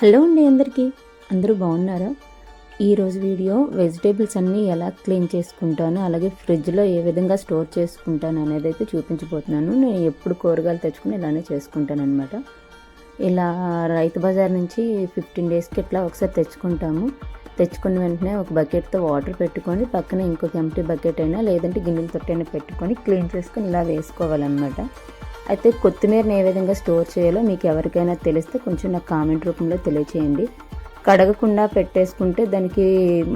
Hello అండి అందరికీ. అందరూ బాగున్నారా? ఈరోజు వీడియో వెజిటేబుల్స్ అన్నీ ఎలా క్లీన్ చేసుకుంటాను, అలాగే ఫ్రిడ్జ్లో ఏ విధంగా స్టోర్ చేసుకుంటాను అనేది అయితే చూపించబోతున్నాను. నేను ఎప్పుడు కూరగాయలు తెచ్చుకుని ఇలానే చేసుకుంటాను అనమాట. ఇలా రైతు బజార్ నుంచి 15 డేస్కి ఇట్లా ఒకసారి తెచ్చుకుంటాము. తెచ్చుకున్న వెంటనే ఒక బకెట్తో వాటర్ పెట్టుకొని పక్కన ఇంకొక ఎంటీ బకెట్ అయినా లేదంటే గిన్నెల తొట్టైనా పెట్టుకొని క్లీన్ చేసుకొని ఇలా వేసుకోవాలన్నమాట. అయితే కొత్తిమీరని ఏ విధంగా స్టోర్ చేయాలో మీకు ఎవరికైనా తెలిస్తే కొంచెం నాకు కామెంట్ రూపంలో తెలియచేయండి. కడగకుండా పెట్టేసుకుంటే దానికి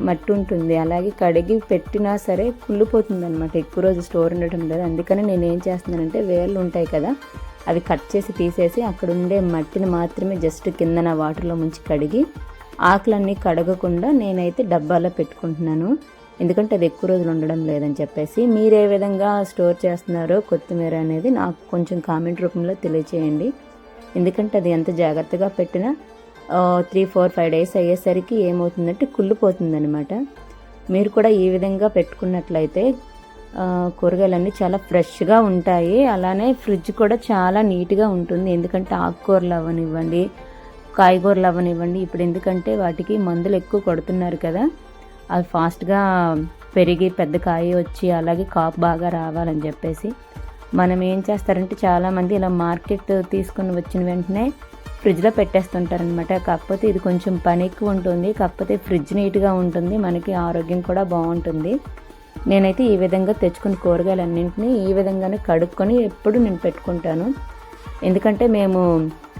మట్టి ఉంటుంది, అలాగే కడిగి పెట్టినా సరే కుళ్ళిపోతుంది అనమాట. ఎక్కువ రోజు స్టోర్ ఉండటం లేదు. అందుకని నేను ఏం చేస్తున్నానంటే వేళ్ళు ఉంటాయి కదా, అవి కట్ చేసి తీసేసి అక్కడ ఉండే మట్టిని మాత్రమే జస్ట్ కిందన వాటర్లో ముంచి కడిగి ఆకులన్నీ కడగకుండా నేనైతే డబ్బాలో పెట్టుకుంటున్నాను. ఎందుకంటే అది ఎక్కువ రోజులు ఉండడం లేదని చెప్పేసి. మీరు ఏ విధంగా స్టోర్ చేస్తున్నారో కొత్తిమీర అనేది నాకు కొంచెం కామెంట్ రూపంలో తెలియచేయండి. ఎందుకంటే అది ఎంత జాగ్రత్తగా పెట్టినా 3, 4, 5 డేస్ అయ్యేసరికి ఏమవుతుందంటే కుళ్ళిపోతుంది అనమాట. మీరు కూడా ఈ విధంగా పెట్టుకున్నట్లయితే కూరగాయలన్నీ చాలా ఫ్రెష్గా ఉంటాయి. అలానే ఫ్రిడ్జ్ కూడా చాలా నీట్గా ఉంటుంది. ఎందుకంటే ఆకుకూరలు అవ్వనివ్వండి, కాయగూరలు అవ్వనివ్వండి, ఇప్పుడు ఎందుకంటే వాటికి మందులు ఎక్కువ కొడుతున్నారు కదా, అవి ఫాస్ట్గా పెరిగి పెద్ద కాయ వచ్చి అలాగే కాపు బాగా రావాలని చెప్పేసి మనం ఏం చేస్తారంటే చాలామంది ఇలా మార్కెట్ తీసుకొని వచ్చిన వెంటనే ఫ్రిడ్జ్లో పెట్టేస్తుంటారనమాట. కాకపోతే ఇది కొంచెం పని ఎక్కువ ఉంటుంది, కాకపోతే ఫ్రిడ్జ్ నీట్గా ఉంటుంది, మనకి ఆరోగ్యం కూడా బాగుంటుంది. నేనైతే ఈ విధంగా తెచ్చుకుని కూరగాయలన్నింటినీ ఈ విధంగానే కడుక్కొని ఎప్పుడు నేను పెట్టుకుంటాను. ఎందుకంటే మేము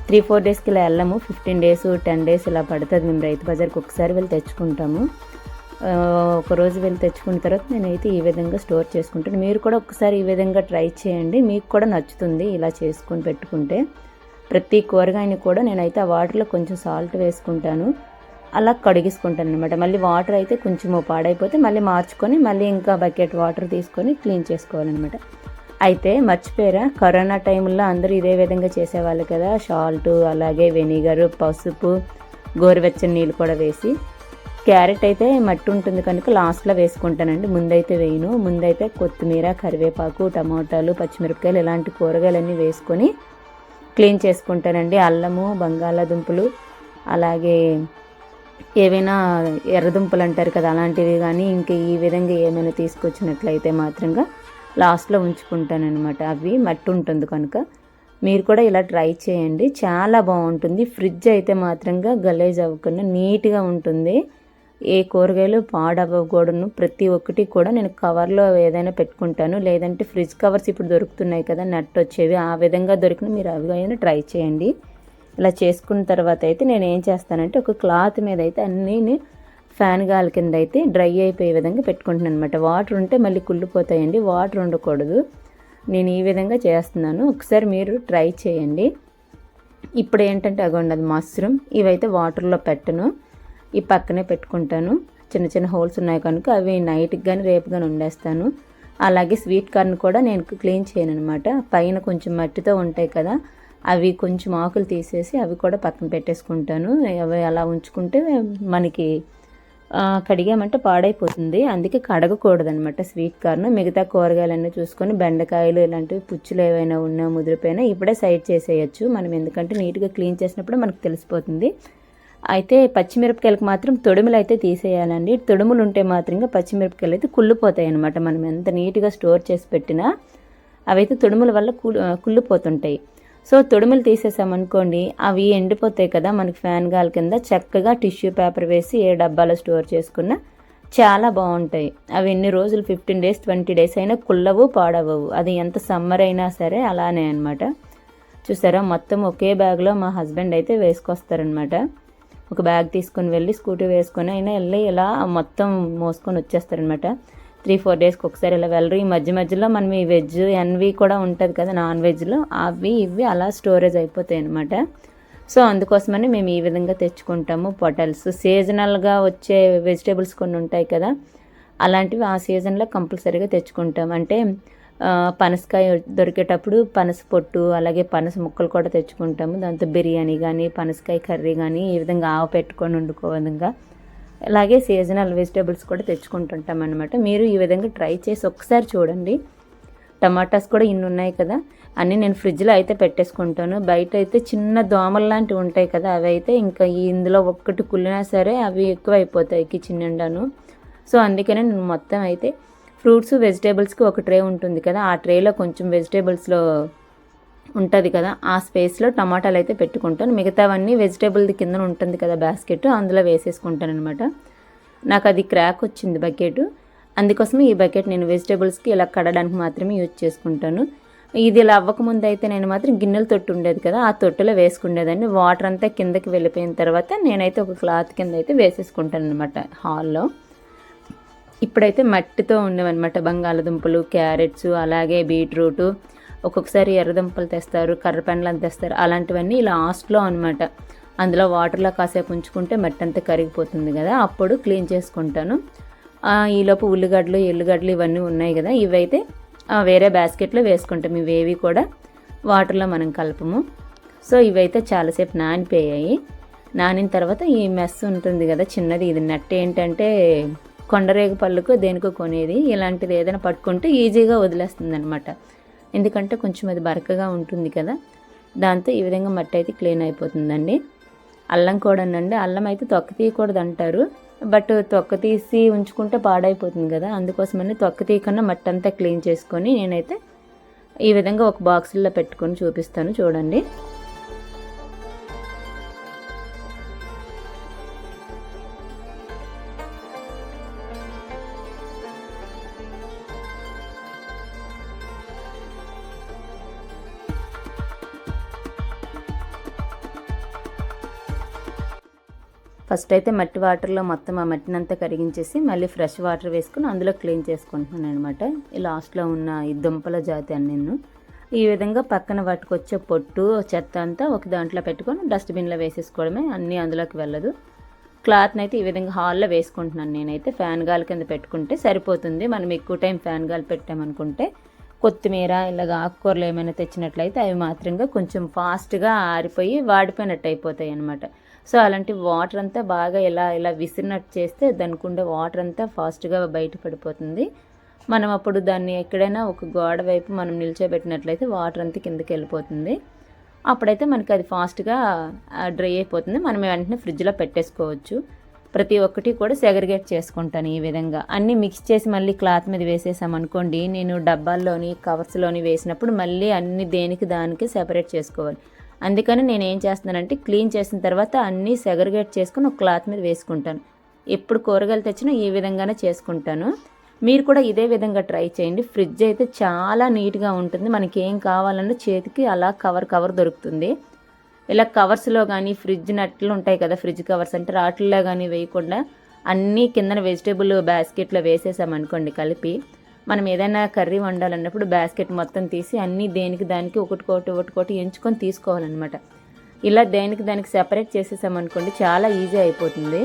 3-4 డేస్కి ఇలా వెళ్ళము, 15 డేస్ 10 డేస్ ఇలా పడుతుంది. మేము రైతు బజార్కి ఒకసారి వెళ్ళి తెచ్చుకుంటాము. ఒకరోజు వెళ్ళి తెచ్చుకున్న తర్వాత నేనైతే ఈ విధంగా స్టోర్ చేసుకుంటాను. మీరు కూడా ఒకసారి ఈ విధంగా ట్రై చేయండి, మీకు కూడా నచ్చుతుంది ఇలా చేసుకొని పెట్టుకుంటే. ప్రతి కూరగాయని కూడా నేనైతే ఆ వాటర్లో కొంచెం సాల్ట్ వేసుకుంటాను, అలా కడిగిసుకుంటాను అనమాట. మళ్ళీ వాటర్ అయితే కొంచెం పాడైపోతే మళ్ళీ మార్చుకొని మళ్ళీ ఇంకా బకెట్ వాటర్ తీసుకొని క్లీన్ చేసుకోవాలన్నమాట. అయితే మర్చిపోయారా, కరోనా టైంలో అందరూ ఇదే విధంగా చేసేవాళ్ళు కదా, సాల్ట్ అలాగే వెనిగర్, పసుపు, గోరువెచ్చని నీళ్ళు కూడా వేసి. క్యారెట్ అయితే మట్టి ఉంటుంది కనుక లాస్ట్లో వేసుకుంటానండి, ముందైతే వేయను. ముందైతే కొత్తిమీర, కరివేపాకు, టమాటాలు, పచ్చిమిరపకాయలు ఇలాంటి కూరగాయలన్నీ వేసుకొని క్లీన్ చేసుకుంటానండి. అల్లము, బంగాళాదుంపలు, అలాగే ఏవైనా ఎర్రదుంపలు అంటారు కదా అలాంటివి కానీ ఇంకా ఈ విధంగా ఏమైనా తీసుకొచ్చినట్లయితే మాత్రంగా లాస్ట్లో ఉంచుకుంటానమాట. అవి మట్టి ఉంటుంది కనుక మీరు కూడా ఇలా ట్రై చేయండి, చాలా బాగుంటుంది. ఫ్రిడ్జ్ అయితే మాత్రంగా గలీజ్ అవ్వకుండా నీట్గా ఉంటుంది. ఏ కూరగాయలు పాడవ్వకూడను. ప్రతి ఒక్కటి కూడా నేను కవర్లో ఏదైనా పెట్టుకుంటాను, లేదంటే ఫ్రిడ్జ్ కవర్స్ ఇప్పుడు దొరుకుతున్నాయి కదా నట్ వచ్చేవి, ఆ విధంగా దొరికిన మీరు అవి అయినా ట్రై చేయండి. ఇలా చేసుకున్న తర్వాత అయితే నేను ఏం చేస్తానంటే ఒక క్లాత్ మీద అయితే అన్నీ ఫ్యాన్ గాలి కింద అయితే డ్రై అయిపోయే విధంగా పెట్టుకుంటున్నాను అనమాట. వాటర్ ఉంటే మళ్ళీ కుళ్ళిపోతాయండి, వాటర్ ఉండకూడదు. నేను ఈ విధంగా చేస్తున్నాను, ఒకసారి మీరు ట్రై చేయండి. ఇప్పుడు ఏంటంటే అగోండి అది మష్రూమ్, ఇవైతే వాటర్లో పెట్టను, ఈ పక్కనే పెట్టుకుంటాను. చిన్న చిన్న హోల్స్ ఉన్నాయి కనుక అవి నైట్కి కానీ రేపు కానీ వండేస్తాను. అలాగే స్వీట్ కార్న్ కూడా నేను క్లీన్ చేయను అనమాట. పైన కొంచెం మట్టితో ఉంటాయి కదా, అవి కొంచెం ఆకులు తీసేసి అవి కూడా పక్కన పెట్టేసుకుంటాను. అవి అలా ఉంచుకుంటే మనకి కడిగామంటే పాడైపోతుంది, అందుకే కడగకూడదనమాట స్వీట్ కార్న్. మిగతా కూరగాయలన్నీ చూసుకొని బెండకాయలు ఇలాంటివి పుచ్చులు ఏవైనా ఉన్నా ముదిరిపోయినా ఇప్పుడే సైడ్ చేసేయచ్చు మనం, ఎందుకంటే నీట్గా క్లీన్ చేసినప్పుడు మనకు తెలిసిపోతుంది. అయితే పచ్చిమిరపకాయలకు మాత్రం తొడుములు అయితే తీసేయాలండి. తొడుములు ఉంటే మాత్రంగా పచ్చిమిరపకాయలు అయితే కుళ్ళిపోతాయి అనమాట. మనం ఎంత నీట్గా స్టోర్ చేసి పెట్టినా అవైతే తొడుముల వల్ల కుళ్ళిపోతుంటాయి. సో తొడుములు తీసేసామనుకోండి అవి ఎండిపోతాయి కదా, మనకి ఫ్యాన్ గాలి కింద చక్కగా టిష్యూ పేపర్ వేసి ఏ డబ్బాలో స్టోర్ చేసుకున్నా చాలా బాగుంటాయి. అవి ఎన్ని రోజులు 15 డేస్ 20 డేస్ అయినా కుళ్ళవు, పాడవవు. అది ఎంత సమ్మర్ అయినా సరే అలానే అనమాట. చూసారా, మొత్తం ఒకే బ్యాగ్లో మా హస్బెండ్ అయితే వేసుకొస్తారనమాట. ఒక బ్యాగ్ తీసుకొని వెళ్ళి స్కూటీ వేసుకొని అయినా వెళ్ళి ఇలా మొత్తం మోసుకొని వచ్చేస్తారనమాట. 3-4 డేస్కి ఒకసారి ఇలా వెళ్ళరు. ఈ మధ్యలో మనం ఈ వెజ్ ఎన్వి కూడా ఉంటుంది కదా నాన్ వెజ్లో, అవి ఇవి అలా స్టోరేజ్ అయిపోతాయి అనమాట. సో అందుకోసమని మేము ఈ విధంగా తెచ్చుకుంటాము. పొటల్స్ సీజనల్గా వచ్చే వెజిటేబుల్స్ కొన్ని ఉంటాయి కదా, అలాంటివి ఆ సీజన్లో కంపల్సరీగా తెచ్చుకుంటాం. అంటే పనసకాయ దొరికేటప్పుడు పనస పొట్టు అలాగే పనస ముక్కలు కూడా తెచ్చుకుంటాము. దాంతో బిర్యానీ కానీ పనసకాయ కర్రీ కానీ ఈ విధంగా ఆవ పెట్టుకొని వండుకోవడంగా, అలాగే సీజనల్ వెజిటేబుల్స్ కూడా తెచ్చుకుంటుంటాం అనమాట. మీరు ఈ విధంగా ట్రై చేసి ఒకసారి చూడండి, టమాటాస్ కూడా ఇన్ని ఉన్నాయి కదా, అన్నీ నేను ఫ్రిడ్జ్లో అయితే పెట్టేసుకుంటాను. బయట అయితే చిన్న దోమలు లాంటివి ఉంటాయి కదా, అవి అయితే ఇంకా ఇందులో ఒక్కటి కుళ్ళినా సరే అవి ఎక్కువ అయిపోతాయి కిచెన్ నిండాను. సో అందుకనే నేను మొత్తం అయితే ఫ్రూట్స్ వెజిటేబుల్స్కి ఒక ట్రే ఉంటుంది కదా, ఆ ట్రేలో కొంచెం వెజిటేబుల్స్లో ఉంటుంది కదా, ఆ స్పేస్లో టమాటాలు అయితే పెట్టుకుంటాను. మిగతావన్నీ వెజిటేబుల్ది కింద ఉంటుంది కదా బాస్కెట్, అందులో వేసేసుకుంటాను అనమాట. నాకు అది క్రాక్ వచ్చింది బకెట్, అందుకోసమే ఈ బకెట్ నేను వెజిటేబుల్స్కి ఇలా కడడానికి మాత్రమే యూజ్ చేసుకుంటాను. ఇది ఇలా అవ్వకముందు అయితే నేను మాత్రం గిన్నెల తొట్టు ఉండేది కదా, ఆ తొట్టులో వేసుకునేదాన్ని. వాటర్ అంతా కిందకి వెళ్ళిపోయిన తర్వాత నేనైతే ఒక క్లాత్ కింద అయితే వేసేసుకుంటాను అనమాట హాల్లో. ఇప్పుడైతే మట్టితో ఉండేవన్నమాట బంగాళదుంపలు, క్యారెట్స్, అలాగే బీట్రూటు, ఒక్కొక్కసారి ఎర్రదుంపలు తెస్తారు, కర్రపెండలు తెస్తారు, అలాంటివన్నీ లాస్ట్లో అనమాట. అందులో వాటర్లో కాసేపు ఉంచుకుంటే మట్టి అంతా కరిగిపోతుంది కదా, అప్పుడు క్లీన్ చేసుకుంటాను. ఈలోపు ఉల్లిగడ్డలు, ఎల్లుగడ్డలు ఇవన్నీ ఉన్నాయి కదా, ఇవైతే వేరే బాస్కెట్లో వేసుకుంటాం. ఇవేవి కూడా వాటర్లో మనం కలపము. సో ఇవైతే చాలాసేపు నానిపోయాయి. నానిన తర్వాత ఈ మెస్ ఉంటుంది కదా చిన్నది, ఇది నట్ ఏంటంటే కొండరేగు పళ్ళకు దేనికో కొనేది, ఇలాంటిది ఏదైనా పట్టుకుంటే ఈజీగా వదిలేస్తుంది అనమాట. ఎందుకంటే కొంచెం అది బరకగా ఉంటుంది కదా, దాంతో ఈ విధంగా మట్టి అయితే క్లీన్ అయిపోతుందండి. అల్లం కూడానండి, అల్లం అయితే తొక్క తీయకూడదు అంటారు, బట్ తొక్క తీసి ఉంచుకుంటే పాడైపోతుంది కదా, అందుకోసమని తొక్క తీయకుండా మట్టి అంతా క్లీన్ చేసుకొని నేనైతే ఈ విధంగా ఒక బాక్సుల్లో పెట్టుకొని చూపిస్తాను చూడండి. ఫస్ట్ అయితే మట్టి వాటర్లో మొత్తం ఆ మట్టిని అంతా కరిగించేసి మళ్ళీ ఫ్రెష్ వాటర్ వేసుకుని అందులో క్లీన్ చేసుకుంటున్నాను అనమాట. ఈ లాస్ట్లో ఉన్న ఈ దుంపల జాతి అన్నీ ఈ విధంగా పక్కన పట్టుకొచ్చే పొట్టు చెత్త అంతా ఒక దాంట్లో పెట్టుకొని డస్ట్బిన్లో వేసేసుకోవడమే, అన్నీ అందులోకి వెళ్ళదు. క్లాత్ని అయితే ఈ విధంగా హాల్లో వేసుకుంటున్నాను నేనైతే. ఫ్యాన్ గాలి కింద పెట్టుకుంటే సరిపోతుంది. మనం ఎక్కువ టైం ఫ్యాన్ గాలి పెట్టామనుకుంటే కొత్తిమీర ఇలాగ ఆకుకూరలు ఏమైనా తెచ్చినట్లయితే అవి మాత్రంగా కొంచెం ఫాస్ట్గా ఆరిపోయి వాడిపోయినట్టు అయిపోతాయి అనమాట. సో అలాంటి వాటర్ అంతా బాగా ఇలా విసిరినట్టు చేస్తే దానికి ఉండే వాటర్ అంతా ఫాస్ట్గా బయట పడిపోతుంది. మనం అప్పుడు దాన్ని ఎక్కడైనా ఒక గోడ వైపు మనం నిల్చోబెట్టినట్లయితే వాటర్ అంతా కిందకి వెళ్ళిపోతుంది. అప్పుడైతే మనకి అది ఫాస్ట్గా డ్రై అయిపోతుంది. మనం వెంటనే ఫ్రిడ్జ్లో పెట్టేసుకోవచ్చు. ప్రతి ఒక్కటి కూడా సెగ్రిగేట్ చేసుకుంటాను ఈ విధంగా. అన్నీ మిక్స్ చేసి మళ్ళీ క్లాత్ మీద వేసేసామనుకోండి, నేను డబ్బాల్లోని కవర్స్లోని వేసినప్పుడు మళ్ళీ అన్ని దేనికి దానికి సెపరేట్ చేసుకోవాలి. అందుకని నేను ఏం చేస్తున్నానంటే క్లీన్ చేసిన తర్వాత అన్నీ సెగ్రిగేట్ చేసుకుని ఒక క్లాత్ మీద వేసుకుంటాను. ఎప్పుడు కూరగాయలు తెచ్చినా ఈ విధంగానే చేసుకుంటాను. మీరు కూడా ఇదే విధంగా ట్రై చేయండి. ఫ్రిడ్జ్ అయితే చాలా నీట్గా ఉంటుంది. మనకి ఏం కావాలన్నా చేతికి అలా కవర్ దొరుకుతుంది. ఇలా కవర్స్లో కానీ ఫ్రిడ్జ్ నట్లు ఉంటాయి కదా, ఫ్రిడ్జ్ కవర్స్ అంటే వాటిల్లో కానీ వేయకుండా అన్నీ కిందన వెజిటేబుల్ బాస్కెట్లో వేసేసామనుకోండి కలిపి, మనం ఏదైనా కర్రీ వండాలన్నప్పుడు బాస్కెట్ మొత్తం తీసి అన్నీ దేనికి దానికి ఒకటికోటి ఎంచుకొని తీసుకోవాలన్నమాట. ఇలా దేనికి దానికి సెపరేట్ చేసేసామనుకోండి చాలా ఈజీ అయిపోతుంది.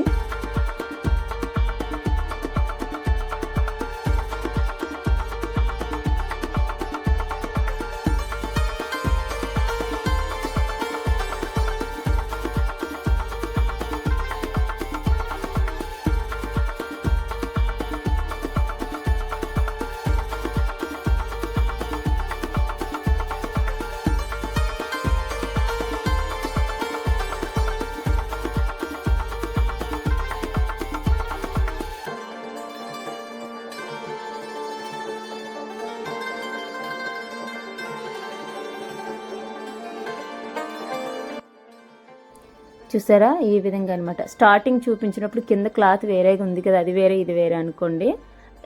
చూసారా ఈ విధంగా అనమాట. స్టార్టింగ్ చూపించినప్పుడు కింద క్లాత్ వేరేగా ఉంది కదా, అది వేరే ఇది వేరే అనుకోండి.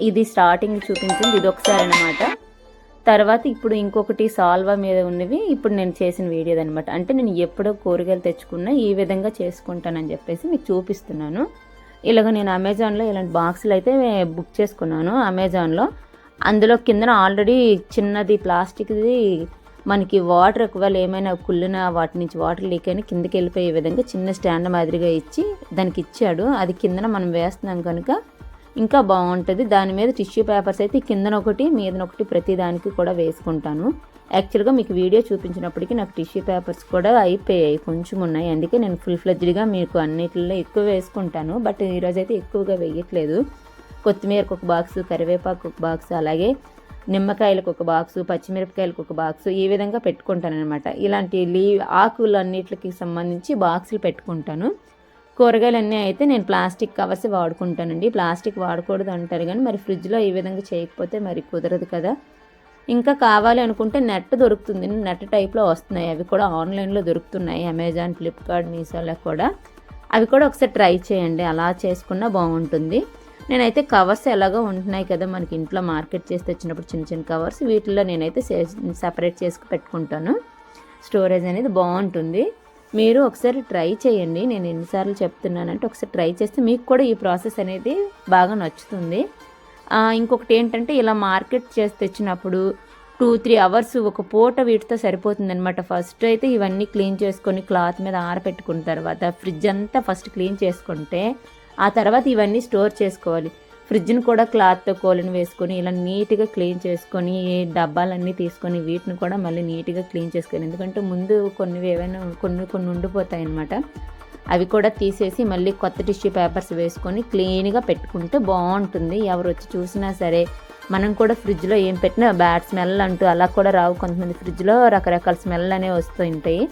ఇది స్టార్టింగ్ చూపించింది ఇది ఒకసారి అనమాట. తర్వాత ఇప్పుడు ఇంకొకటి సాల్వా మీద ఉన్నవి ఇప్పుడు నేను చేసిన వీడియో అనమాట. అంటే నేను ఎప్పుడో కూరగాయలు తెచ్చుకున్నా ఈ విధంగా చేసుకుంటానని చెప్పేసి మీకు చూపిస్తున్నాను. ఇలాగ నేను అమెజాన్లో ఇలాంటి బాక్సులు అయితే బుక్ చేసుకున్నాను అమెజాన్లో. అందులో కిందన ఆల్రెడీ చిన్నది ప్లాస్టిక్ది మనకి వాటర్ ఒకవేళ ఏమైనా కుళ్ళిన వాటి నుంచి వాటర్ లీక్ అయినా కిందకి వెళ్ళిపోయే విధంగా చిన్న స్టాండ్ మాదిరిగా ఇచ్చి దానికి ఇచ్చాడు. అది కిందన మనం వేస్తున్నాం కనుక ఇంకా బాగుంటుంది. దాని మీద టిష్యూ పేపర్స్ అయితే కిందన ఒకటి మీదన ఒకటి ప్రతి దానికి కూడా వేసుకుంటాను. యాక్చువల్గా మీకు వీడియో చూపించినప్పటికీ నాకు టిష్యూ పేపర్స్ కూడా అయిపోయాయి, కొంచెం ఉన్నాయి. అందుకే నేను ఫుల్ ఫ్లెడ్జ్డ్గా మీకు అన్నిటిలో ఎక్కువ వేసుకుంటాను. బట్ ఈరోజైతే ఎక్కువగా వేయట్లేదు. కొత్తిమీరకు ఒక బాక్స్, కరివేపాకు ఒక బాక్స్, అలాగే నిమ్మకాయలకు ఒక బాక్సు, పచ్చిమిరపకాయలకు ఒక బాక్సు, ఈ విధంగా పెట్టుకుంటానమాట. ఇలాంటి ఆకులన్నిటికి సంబంధించి బాక్సులు పెట్టుకుంటాను. కూరగాయలన్నీ అయితే నేను ప్లాస్టిక్ కవర్స్ వాడుకుంటానండి. ప్లాస్టిక్ వాడకూడదు అంటారు కానీ మరి ఫ్రిడ్జ్లో ఈ విధంగా చేయకపోతే మరి కుదరదు కదా. ఇంకా కావాలి అనుకుంటే నెట్ దొరుకుతుంది, నెట్ టైప్లో వస్తున్నాయి, అవి కూడా ఆన్లైన్లో దొరుకుతున్నాయి, అమెజాన్, ఫ్లిప్కార్ట్, మీషోలో కూడా. అవి కూడా ఒకసారి ట్రై చేయండి, అలా చేసుకున్నా బాగుంటుంది. నేనైతే కవర్స్ ఎలాగో ఉంటున్నాయి కదా మనకి ఇంట్లో మార్కెట్ చేసి తెచ్చినప్పుడు చిన్న చిన్న కవర్స్, వీటిల్లో నేనైతే సపరేట్ చేసి పెట్టుకుంటాను. స్టోరేజ్ అనేది బాగుంటుంది. మీరు ఒకసారి ట్రై చేయండి. నేను ఎన్నిసార్లు చెప్తున్నానంటే ఒకసారి ట్రై చేస్తే మీకు కూడా ఈ ప్రాసెస్ అనేది బాగా నచ్చుతుంది. ఇంకొకటి ఏంటంటే ఇలా మార్కెట్ చేసి తెచ్చినప్పుడు 2-3 అవర్స్ ఒక పూట వీటితో సరిపోతుందనమాట. ఫస్ట్ అయితే ఇవన్నీ క్లీన్ చేసుకొని క్లాత్ మీద ఆరబెట్టుకున్న తర్వాత ఫ్రిడ్జ్ అంతా ఫస్ట్ క్లీన్ చేసుకుంటే ఆ తర్వాత ఇవన్నీ స్టోర్ చేసుకోవాలి. ఫ్రిడ్జ్ని కూడా క్లాత్తో కోలిని వేసుకొని ఇలా నీట్గా క్లీన్ చేసుకొని డబ్బాలన్నీ తీసుకొని వీటిని కూడా మళ్ళీ నీట్గా క్లీన్ చేసుకోవాలి. ఎందుకంటే ముందు కొన్ని ఉండిపోతాయి అన్నమాట. అవి కూడా తీసేసి మళ్ళీ కొత్త టిష్యూ పేపర్స్ వేసుకొని క్లీన్గా పెట్టుకుంటే బాగుంటుంది. ఎవరు వచ్చి చూసినా సరే మనం కూడా ఫ్రిడ్జ్లో ఏం పెట్టినా బ్యాడ్ స్మెల్ అంటూ అలా కూడా రావు. కొంతమంది ఫ్రిడ్జ్లో రకరకాల స్మెల్ అనేవి వస్తూ ఉంటాయి,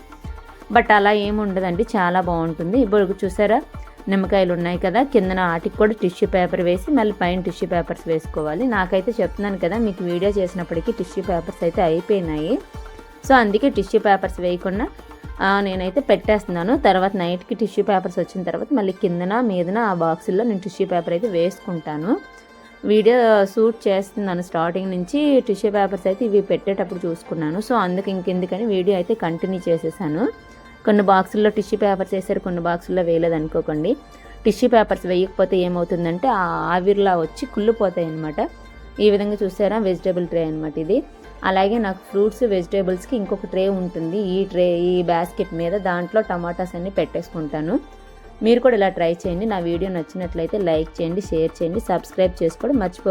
బట్ అలా ఏమి ఉండదండి, చాలా బాగుంటుంది. ఇప్పుడు చూసారా నిమ్మకాయలు ఉన్నాయి కదా, కిందన వాటికి కూడా టిష్యూ పేపర్ వేసి మళ్ళీ పైన టిష్యూ పేపర్స్ వేసుకోవాలి. నాకైతే చెప్తున్నాను కదా మీకు వీడియో చేసినప్పటికీ టిష్యూ పేపర్స్ అయితే అయిపోయినాయి. సో అందుకే టిష్యూ పేపర్స్ వేయకుండా నేనైతే పెట్టేస్తున్నాను. తర్వాత నైట్కి టిష్యూ పేపర్స్ వచ్చిన తర్వాత మళ్ళీ కిందన మీదన ఆ బాక్సుల్లో నేను టిష్యూ పేపర్ అయితే వేసుకుంటాను. వీడియో షూట్ చేస్తున్నాను స్టార్టింగ్ నుంచి, టిష్యూ పేపర్స్ అయితే ఇవి పెట్టేటప్పుడు చూసుకున్నాను. సో అందుకు ఇంకెందుకని వీడియో అయితే కంటిన్యూ చేసేసాను. కొన్ని బాక్సుల్లో టిష్యూ పేపర్స్ వేసారు, కొన్ని బాక్సుల్లో వేయలేదు అనుకోకండి. టిష్యూ పేపర్స్ వేయకపోతే ఏమవుతుందంటే ఆ ఆవిరిలా వచ్చి కుళ్ళిపోతాయి అన్నమాట. ఈ విధంగా చూసారా వెజిటేబుల్ ట్రే అనమాట ఇది. అలాగే నాకు ఫ్రూట్స్ వెజిటేబుల్స్కి ఇంకొక ట్రే ఉంటుంది, ఈ బాస్కెట్ మీద, దాంట్లో టమాటాస్ అన్నీ పెట్టేసుకుంటాను. మీరు కూడా ఇలా ట్రై చేయండి. నా వీడియో నచ్చినట్లయితే లైక్ చేయండి, షేర్ చేయండి, సబ్స్క్రైబ్ చేసుకోవడం మర్చిపోవద్దు.